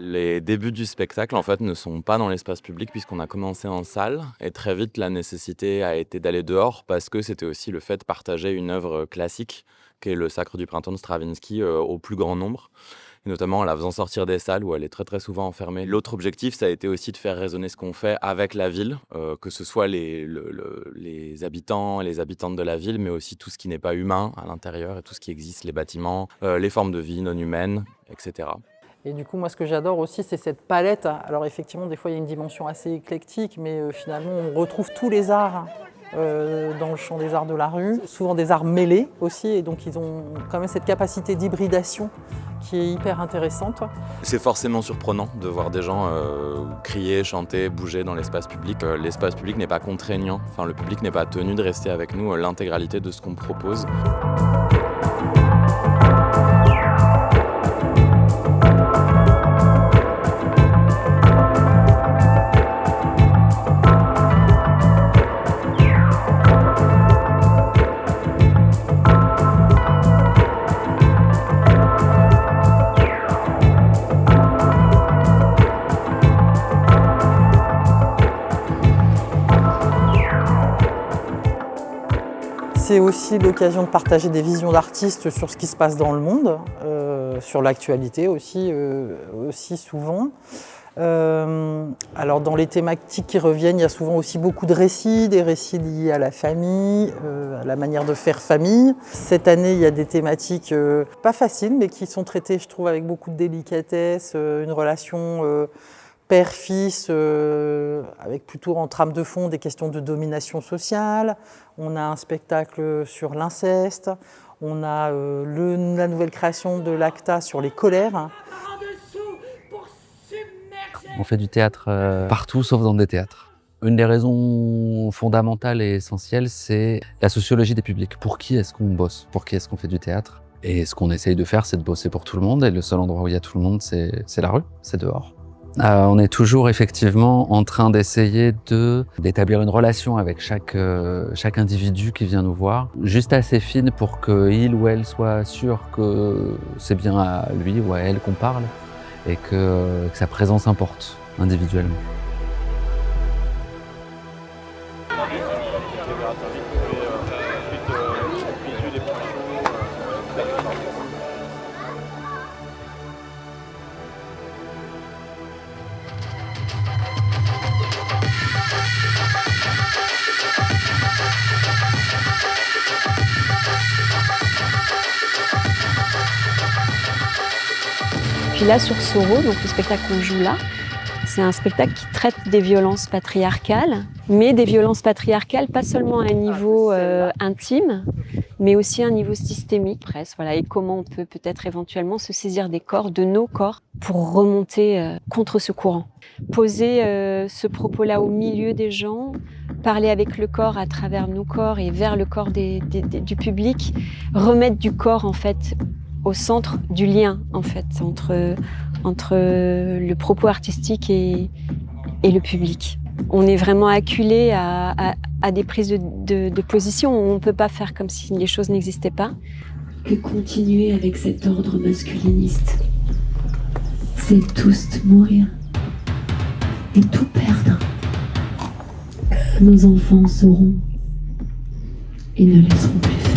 Les débuts du spectacle, en fait, ne sont pas dans l'espace public puisqu'on a commencé en salle et très vite, la nécessité a été d'aller dehors parce que c'était aussi le fait de partager une œuvre classique qui est le Sacre du printemps de Stravinsky, au plus grand nombre et notamment en la faisant sortir des salles où elle est très, très souvent enfermée. L'autre objectif, ça a été aussi de faire résonner ce qu'on fait avec la ville, que ce soit les habitants et les habitantes de la ville, mais aussi tout ce qui n'est pas humain à l'intérieur et tout ce qui existe, les bâtiments, les formes de vie non humaines, etc. Et du coup, moi, ce que j'adore aussi, c'est cette palette. Alors effectivement, des fois, il y a une dimension assez éclectique, mais finalement, on retrouve tous les arts dans le champ des arts de la rue, souvent des arts mêlés aussi, et donc ils ont quand même cette capacité d'hybridation qui est hyper intéressante. C'est forcément surprenant de voir des gens crier, chanter, bouger dans l'espace public. L'espace public n'est pas contraignant, enfin, le public n'est pas tenu de rester avec nous l'intégralité de ce qu'on propose. C'est aussi l'occasion de partager des visions d'artistes sur ce qui se passe dans le monde, sur l'actualité aussi souvent. Alors dans les thématiques qui reviennent, il y a souvent aussi beaucoup de récits, des récits liés à la famille, à la manière de faire famille. Cette année, il y a des thématiques pas faciles, mais qui sont traitées, je trouve, avec beaucoup de délicatesse, une relation père-fils, avec plutôt en trame de fond des questions de domination sociale. On a un spectacle sur l'inceste. On a la nouvelle création de l'ACTA sur les colères. On fait du théâtre partout sauf dans des théâtres. Une des raisons fondamentales et essentielles, c'est la sociologie des publics. Pour qui est-ce qu'on bosse? Pour qui est-ce qu'on fait du théâtre? Et ce qu'on essaye de faire, c'est de bosser pour tout le monde. Et le seul endroit où il y a tout le monde, c'est la rue, c'est dehors. On est toujours effectivement en train d'essayer d'établir une relation avec chaque individu qui vient nous voir, juste assez fine pour qu'il ou elle soit sûr que c'est bien à lui ou à elle qu'on parle et que sa présence importe individuellement. Puis là, sur Soro, donc le spectacle qu'on joue là, c'est un spectacle qui traite des violences patriarcales, mais des violences patriarcales pas seulement à un niveau intime, mais aussi à un niveau systémique, presque. Voilà, et comment on peut peut-être éventuellement se saisir des corps, de nos corps, pour remonter contre ce courant. Poser ce propos-là au milieu des gens, parler avec le corps à travers nos corps et vers le corps du public, remettre du corps en fait au centre du lien en fait entre le propos artistique et le public. On est vraiment acculé à des prises de position où on ne peut pas faire comme si les choses n'existaient pas. Que continuer avec cet ordre masculiniste, c'est tous mourir et tout perdre. Nos enfants sauront et ne laisseront plus faire.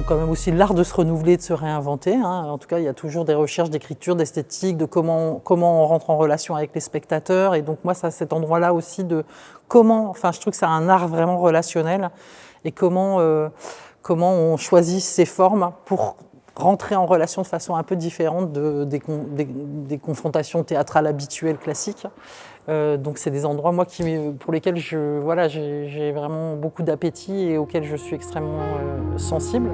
Quand même aussi l'art de se renouveler, de se réinventer. En tout cas, il y a toujours des recherches d'écriture, d'esthétique, de comment on rentre en relation avec les spectateurs. Et donc moi, ça, cet endroit-là aussi de comment, je trouve que c'est un art vraiment relationnel et comment on choisit ses formes pour rentrer en relation de façon un peu différente des confrontations théâtrales habituelles classiques. Donc c'est des endroits moi pour lesquels j'ai vraiment beaucoup d'appétit et auxquels je suis extrêmement sensible.